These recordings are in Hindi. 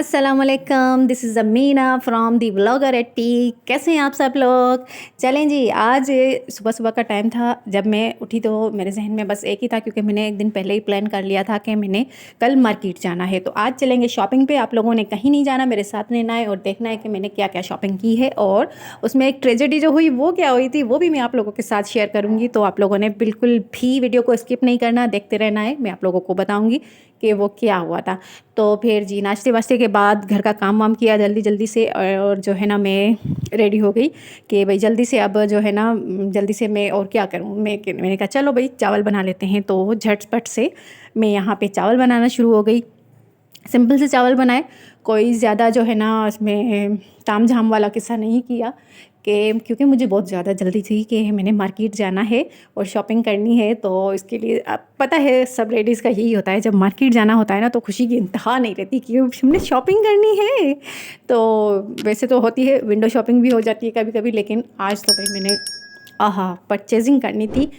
अस्सलामुअलैकुम, this is Amina from the vlogger eighty. कैसे हैं आप सब लोग। चलें जी, आज सुबह सुबह का टाइम था। जब मैं उठी तो मेरे जहन में बस एक ही था, क्योंकि मैंने एक दिन पहले ही प्लान कर लिया था कि मैंने कल मार्केट जाना है। तो आज चलेंगे शॉपिंग पे। आप लोगों ने कहीं नहीं जाना, मेरे साथ रहना है और देखना है कि मैंने क्या क्या शॉपिंग की है। और उसमें एक ट्रेजेडी जो हुई वो क्या हुई थी वो भी मैं आप लोगों के साथ शेयर करूँगी। तो आप लोगों ने बिल्कुल भी वीडियो को स्किप नहीं करना, देखते रहना है। मैं आप लोगों को बताऊँगी कि वो क्या हुआ था। तो फिर जी नाश्ते वाश्ते के बाद घर का काम वाम किया जल्दी जल्दी से, और जो है ना मैं रेडी हो गई कि भाई जल्दी से अब जो है ना जल्दी से मैं और क्या करूँ। मैंने कहा चलो भाई चावल बना लेते हैं। तो झटपट से मैं यहाँ पे चावल बनाना शुरू हो गई। सिंपल से चावल बनाए, कोई ज़्यादा जो है ना उसमें ताम झाम वाला किस्सा नहीं किया, कि क्योंकि मुझे बहुत ज़्यादा जल्दी थी कि मैंने मार्केट जाना है और शॉपिंग करनी है। तो इसके लिए अब पता है सब लेडीज़ का यही होता है, जब मार्केट जाना होता है ना तो खुशी की इंतहा नहीं रहती कि हमने शॉपिंग करनी है। तो वैसे तो होती है, विंडो शॉपिंग भी हो जाती है कभी कभी, लेकिन आज तो भाई मैंने परचेजिंग करनी थी।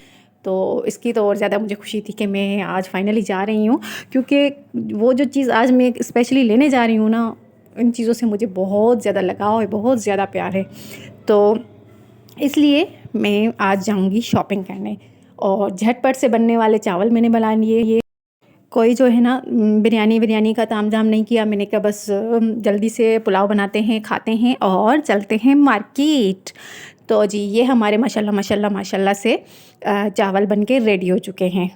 तो इसकी तो और ज़्यादा मुझे खुशी थी कि मैं आज फाइनली जा रही हूँ, क्योंकि वो जो चीज़ आज मैं स्पेशली लेने जा रही हूँ ना, इन चीज़ों से मुझे बहुत ज़्यादा लगाव है, बहुत ज़्यादा प्यार है। तो इसलिए मैं आज जाऊँगी शॉपिंग करने। और झटपट से बनने वाले चावल मैंने बना लिए। ये कोई जो है ना बिरयानी बिरयानी का तामझाम नहीं किया। मैंने कहा बस जल्दी से पुलाव बनाते हैं, खाते हैं और चलते हैं मार्केट। तो जी ये हमारे माशाल्लाह माशाल्लाह माशाल्लाह से चावल बन के रेडी हो चुके हैं।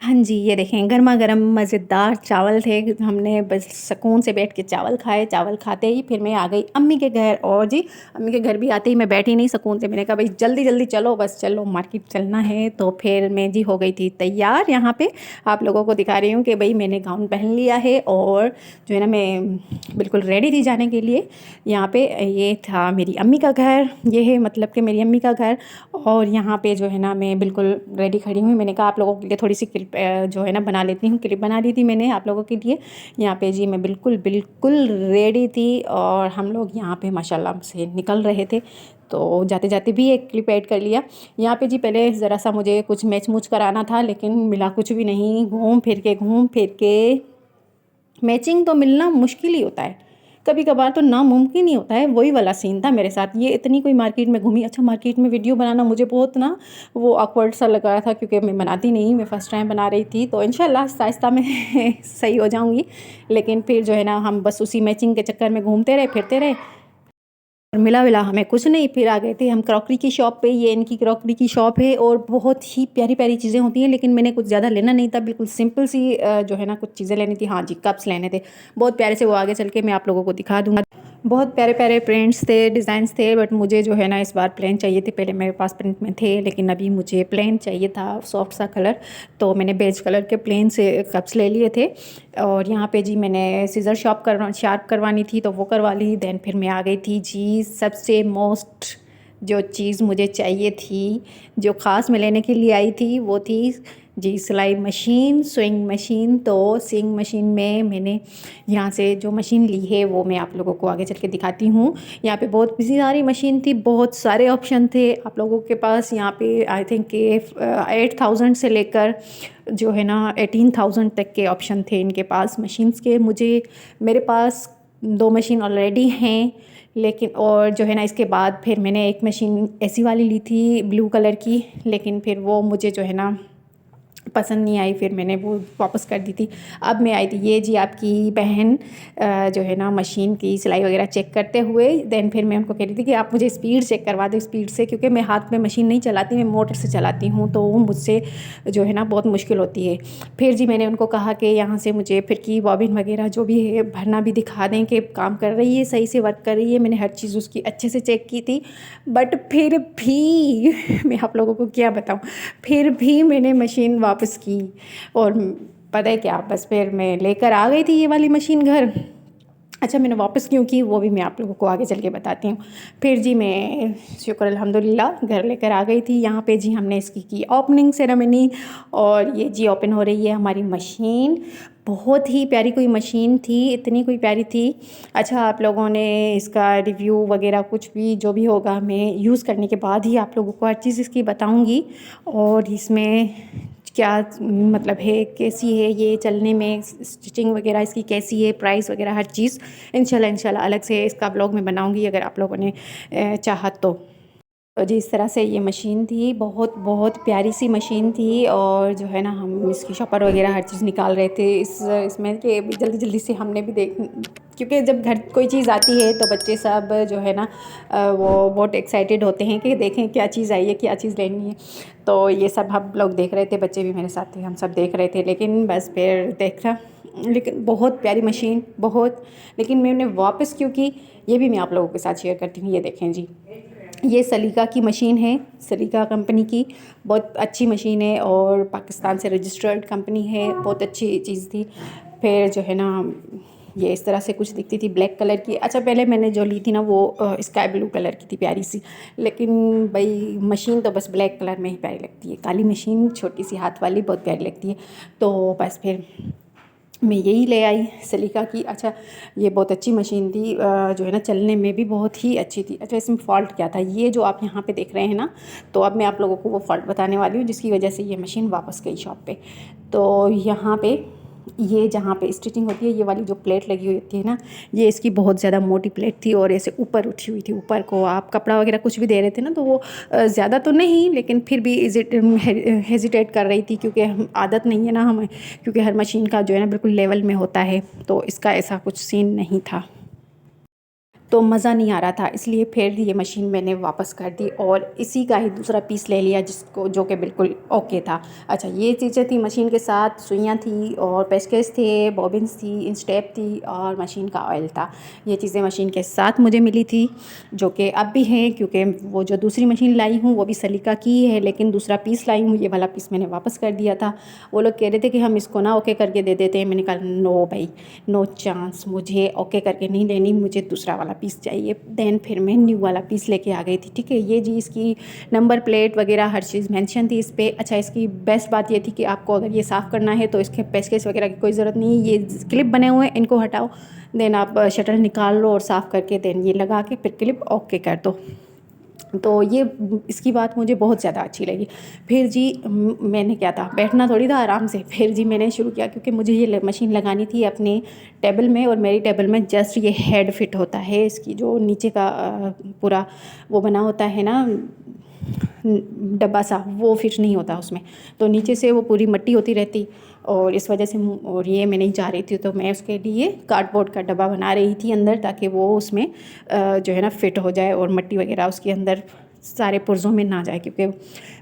हाँ जी, ये देखें गरमा गरम मज़ेदार चावल थे। हमने बस सुकून से बैठ के चावल खाए। चावल खाते ही फिर मैं आ गई अम्मी के घर। और जी अम्मी के घर भी आते ही मैं बैठी नहीं सुकून से, मैंने कहा भाई जल्दी जल्दी चलो, बस चलो मार्केट चलना है। तो फिर मैं जी हो गई थी तैयार। यहाँ पे आप लोगों को दिखा रही हूँ कि भाई मैंने गाउन पहन लिया है और जो है ना मैं बिल्कुल रेडी थी जाने के लिए। यहाँ पे ये था मेरी अम्मी का घर, ये है मतलब कि मेरी अम्मी का घर। और यहाँ पे जो है ना मैं बिल्कुल रेडी खड़ी हुई। मैंने कहा आप लोगों के लिए थोड़ी सी क्लिप जो है ना बना लेती हूँ। क्लिप बना ली थी मैंने आप लोगों के लिए। यहाँ पे जी मैं बिल्कुल बिल्कुल रेडी थी और हम लोग यहाँ पे माशाल्लाह से निकल रहे थे। तो जाते जाते भी एक क्लिप ऐड कर लिया। यहाँ पे जी पहले ज़रा सा मुझे कुछ मैच मूच कराना था, लेकिन मिला कुछ भी नहीं। घूम फिर के मैचिंग तो मिलना मुश्किल ही होता है, कभी कभार तो नामुमकिन ही होता है। वही वाला सीन था मेरे साथ। ये इतनी कोई मार्केट में घूमी। अच्छा मार्केट में वीडियो बनाना मुझे बहुत ना वो ऑकवर्ड सा लग रहा था, क्योंकि मैं बनाती नहीं, मैं फ़र्स्ट टाइम बना रही थी। तो इंशाल्लाह आहिस्ता आहिस्ता मैं सही हो जाऊँगी। लेकिन फिर जो है ना हम बस उसी मैचिंग के चक्कर में घूमते रहे फिरते रहे और मिला मिला हमें कुछ नहीं। फिर आ गए थे हम क्रॉकरी की शॉप पे। ये इनकी क्रॉकरी की शॉप है और बहुत ही प्यारी प्यारी चीज़ें होती हैं, लेकिन मैंने कुछ ज़्यादा लेना नहीं था, बिल्कुल सिंपल सी जो है ना कुछ चीज़ें लेनी थी। हाँ जी कप्स लेने थे बहुत प्यारे से, वो आगे चल के मैं आप लोगों को दिखा दूँगा। बहुत प्यारे प्यारे प्रिंट्स थे, डिज़ाइंस थे, बट मुझे जो है ना इस बार प्लेन चाहिए थे। पहले मेरे पास प्रिंट में थे, लेकिन अभी मुझे प्लेन चाहिए था, सॉफ्ट सा कलर। तो मैंने बेज कलर के प्लेन से कप्स ले लिए थे। और यहाँ पे जी मैंने सीज़र शार्प करवानी थी तो वो करवा ली। देन फिर मैं आ गई थी जी सबसे मोस्ट जो चीज़ मुझे चाहिए थी, जो ख़ास मैं लेने के लिए आई थी, वो थी जी सिलाई मशीन, स्विंग मशीन। तो स्विंग मशीन में मैंने यहाँ से जो मशीन ली है वो मैं आप लोगों को आगे चल के दिखाती हूँ। यहाँ पे बहुत सारी मशीन थी, बहुत सारे ऑप्शन थे आप लोगों के पास। यहाँ पे आई थिंक कि 8,000 से लेकर जो है ना 18,000 तक के ऑप्शन थे इनके पास मशीन्स के। मेरे पास 2 मशीन ऑलरेडी हैं, लेकिन और जो है ना इसके बाद फिर मैंने एक मशीन ऐसी वाली ली थी ब्लू कलर की, लेकिन फिर वो मुझे जो है ना पसंद नहीं आई, फिर मैंने वो वापस कर दी थी। अब मैं आई थी ये जी आपकी बहन जो है ना मशीन की सिलाई वगैरह चेक करते हुए। देन फिर मैं उनको कह रही थी कि आप मुझे स्पीड चेक करवा दो स्पीड से, क्योंकि मैं हाथ में मशीन नहीं चलाती, मैं मोटर से चलाती हूँ, तो वो मुझसे जो है ना बहुत मुश्किल होती है। फिर जी मैंने उनको कहा कि यहाँ से मुझे फिर की बॉबिन वगैरह जो भी है भरना भी दिखा दें कि काम कर रही है, सही से वर्क कर रही है। मैंने हर चीज़ उसकी अच्छे से चेक की थी, बट फिर भी मैं आप लोगों को क्या बताऊँ, फिर भी मैंने मशीन वापस की। और पता है क्या, बस फिर मैं लेकर आ गई थी ये वाली मशीन घर। अच्छा मैंने वापस क्यों की वो भी मैं आप लोगों को आगे चल के बताती हूँ। फिर जी मैं शुक्र अल्हम्दुलिल्लाह घर लेकर आ गई थी। यहाँ पे जी हमने इसकी की ओपनिंग सेरेमनी और ये जी ओपन हो रही है हमारी मशीन। बहुत ही प्यारी कोई मशीन थी, इतनी कोई प्यारी थी। अच्छा आप लोगों ने इसका रिव्यू वगैरह कुछ भी जो भी होगा मैं यूज़ करने के बाद ही आप लोगों को हर चीज़ इसकी बताऊँगी। और इसमें क्या मतलब है, कैसी है ये चलने में, स्टिचिंग वगैरह इसकी कैसी है, प्राइस वगैरह हर चीज़ इंशाल्लाह अलग से इसका ब्लॉग मैं बनाऊँगी अगर आप लोगों ने चाहा तो जी। इस तरह से ये मशीन थी, बहुत बहुत प्यारी सी मशीन थी। और जो है ना, हम इसकी शॉपर वगैरह हर चीज़ निकाल रहे थे इसमें कि जल्दी जल्दी से हमने भी देख, क्योंकि जब घर कोई चीज़ आती है तो बच्चे सब जो है ना वो बहुत एक्साइटेड होते हैं कि देखें क्या चीज़ आई है, क्या चीज़ लेनी है। तो ये सब हम लोग देख रहे थे, बच्चे भी मेरे साथ थे, हम सब देख रहे थे। लेकिन बस फिर देखा, लेकिन बहुत प्यारी मशीन बहुत। लेकिन मैंने वापस क्योंकि ये भी मैं आप लोगों के साथ शेयर करती हूँ। ये देखें जी, ये सलीका की मशीन है, सलीका कंपनी की। बहुत अच्छी मशीन है और पाकिस्तान से रजिस्टर्ड कंपनी है, बहुत अच्छी चीज़ थी। फिर जो है ना, ये इस तरह से कुछ दिखती थी, ब्लैक कलर की। अच्छा, पहले मैंने जो ली थी ना वो स्काई ब्लू कलर की थी, प्यारी सी। लेकिन भाई मशीन तो बस ब्लैक कलर में ही प्यारी लगती है, काली मशीन छोटी सी हाथ वाली बहुत प्यारी लगती है। तो बस फिर मैं यही ले आई सलीका की। अच्छा, ये बहुत अच्छी मशीन थी, जो है ना चलने में भी बहुत ही अच्छी थी। अच्छा, इसमें फ़ॉल्ट क्या था, ये जो आप यहाँ पे देख रहे हैं ना, तो अब मैं आप लोगों को वो फ़ॉल्ट बताने वाली हूँ जिसकी वजह से ये मशीन वापस गई शॉप पे। तो यहाँ पे ये जहाँ पे स्टिचिंग होती है, ये वाली जो प्लेट लगी हुई होती है ना, ये इसकी बहुत ज़्यादा मोटी प्लेट थी और ऐसे ऊपर उठी हुई थी। ऊपर को आप कपड़ा वगैरह कुछ भी दे रहे थे ना, तो वो ज़्यादा तो नहीं, लेकिन फिर भी हेजिटेट कर रही थी, क्योंकि हम आदत नहीं है ना हमें, क्योंकि हर मशीन का जो है ना बिल्कुल लेवल में होता है। तो इसका ऐसा कुछ सीन नहीं था, तो मज़ा नहीं आ रहा था, इसलिए फिर ये मशीन मैंने वापस कर दी और इसी का ही दूसरा पीस ले लिया, जिसको जो कि बिल्कुल ओके था। अच्छा, ये चीज़ें थी मशीन के साथ, सुइयाँ थी और पेचकस थे, बॉबिन्स थी, इंस्टेप थी और मशीन का ऑयल था। ये चीज़ें मशीन के साथ मुझे मिली थी, जो कि अब भी हैं, क्योंकि वो जो दूसरी मशीन लाई हूँ वो भी सलीका की है, लेकिन दूसरा पीस लाई हूँ, ये वाला पीस मैंने वापस कर दिया था। वो लोग कह रहे थे कि हम इसको ना ओके करके दे देते हैं। मैंने कहा नो भाई, नो चांस, मुझे ओके करके नहीं लेनी, मुझे दूसरा वाला पीस चाहिए। देन फिर मैं न्यू वाला पीस लेके आ गई थी। ठीक है, ये जी इसकी नंबर प्लेट वगैरह हर चीज़ मेंशन थी इस पर। अच्छा, इसकी बेस्ट बात ये थी कि आपको अगर ये साफ़ करना है तो इसके पेचकस वगैरह की कोई ज़रूरत नहीं है, ये क्लिप बने हुए हैं, इनको हटाओ, देन आप शटल निकाल लो और साफ़ करके देन ये लगा के फिर क्लिप ओके कर दो। तो ये इसकी बात मुझे बहुत ज़्यादा अच्छी लगी। फिर जी मैंने क्या था, बैठना थोड़ी था आराम से। फिर जी मैंने शुरू किया, क्योंकि मुझे ये मशीन लगानी थी अपने टेबल में, और मेरी टेबल में जस्ट ये हेड फिट होता है, इसकी जो नीचे का पूरा वो बना होता है ना डब्बा सा, वो फिट नहीं होता उसमें। तो नीचे से वो पूरी मिट्टी होती रहती, और इस वजह से, और ये मैं नहीं चाह रही थी, तो मैं उसके लिए कार्डबोर्ड का डब्बा बना रही थी अंदर, ताकि वो उसमें जो है ना फिट हो जाए और मिट्टी वगैरह उसके अंदर सारे पुर्ज़ों में ना जाए। क्योंकि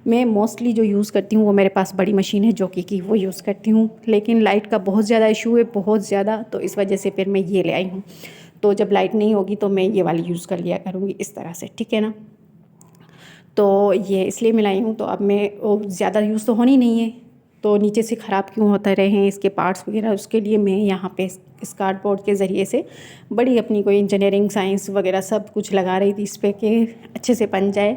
मैं मोस्टली जो यूज़ करती हूँ वो मेरे पास बड़ी मशीन है जॉकी की, वो यूज़ करती हूँ। लेकिन लाइट का बहुत ज़्यादा इशू है, बहुत ज़्यादा, तो इस वजह से फिर मैं ये ले आई हूँ। तो जब लाइट नहीं होगी तो मैं ये वाली यूज़ कर लिया करूँगी इस तरह से, ठीक है ना। तो ये इसलिए मैं लाई हूँ। तो अब मैं ज़्यादा यूज़ तो होनी नहीं है, तो नीचे से ख़राब क्यों होते रहे हैं इसके पार्ट्स वगैरह, उसके लिए मैं यहाँ पे इस कार्डबोर्ड के ज़रिए से बड़ी अपनी कोई इंजीनियरिंग साइंस वगैरह सब कुछ लगा रही थी इस पर कि अच्छे से बन जाए।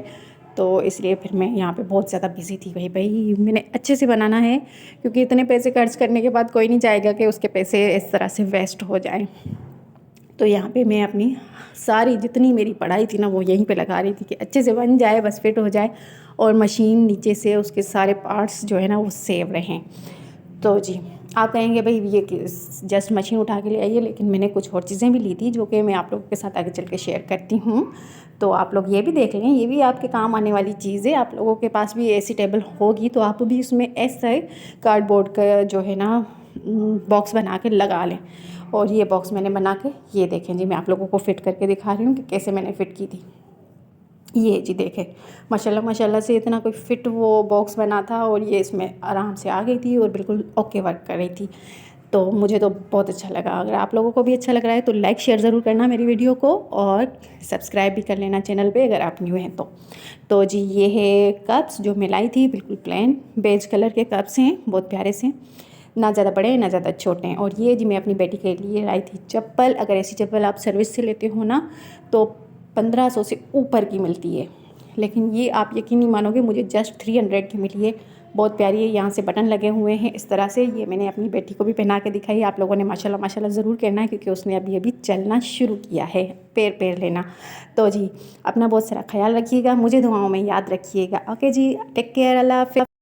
तो इसलिए फिर मैं यहाँ पे बहुत ज़्यादा बिज़ी थी। भाई मैंने अच्छे से बनाना है, क्योंकि इतने पैसे खर्च करने के बाद कोई नहीं चाहेगा कि उसके पैसे इस तरह से वेस्ट हो जाएँ। तो यहाँ पे मैं अपनी सारी जितनी मेरी पढ़ाई थी ना वो यहीं पे लगा रही थी कि अच्छे से बन जाए, बस फिट हो जाए, और मशीन नीचे से उसके सारे पार्ट्स जो है ना वो सेव रहें। तो जी, आप कहेंगे भाई ये जस्ट मशीन उठा के ले आइए, लेकिन मैंने कुछ और चीज़ें भी ली थी जो कि मैं आप लोगों के साथ आगे चल के शेयर करती हूँ। तो आप लोग ये भी देख लें, ये भी आपके काम आने वाली चीज़ है। आप लोगों के पास भी ऐसी टेबल होगी तो आप भी उसमें ऐसा कार्डबोर्ड का जो है ना बॉक्स बना के लगा लें। और ये बॉक्स मैंने बना के, ये देखें जी, मैं आप लोगों को फ़िट करके दिखा रही हूँ कि कैसे मैंने फ़िट की थी। ये जी देखें, माशाल्लाह माशाल्लाह से इतना कोई फ़िट वो बॉक्स बना था, और ये इसमें आराम से आ गई थी और बिल्कुल ओके वर्क कर रही थी। तो मुझे तो बहुत अच्छा लगा। अगर आप लोगों को भी अच्छा लग रहा है तो लाइक शेयर ज़रूर करना मेरी वीडियो को, और सब्सक्राइब भी कर लेना चैनल पे अगर आप न्यू हैं तो जी ये है कप्स जो मैं लाई थी, बिल्कुल प्लेन बेज कलर के कप्स हैं, बहुत प्यारे से, ना ज़्यादा बड़े हैं ना ज़्यादा छोटे हैं। और ये जी मैं अपनी बेटी के लिए लाई थी चप्पल। अगर ऐसी चप्पल आप सर्विस से लेते हो ना तो 1500 से ऊपर की मिलती है, लेकिन ये आप यकीन नहीं मानोगे, मुझे जस्ट 300 की मिली है। बहुत प्यारी है, यहाँ से बटन लगे हुए हैं इस तरह से। ये मैंने अपनी बेटी को भी पहना के दिखाई। आप लोगों ने माशाल्लाह माशाल्लाह ज़रूर कहना है, क्योंकि उसने अभी अभी चलना शुरू किया है, पैर पैर लेना। तो जी अपना बहुत सारा ख्याल रखिएगा, मुझे दुआओं में याद रखिएगा। ओके जी, टेक केयर, अल्लाह हाफ़िज़।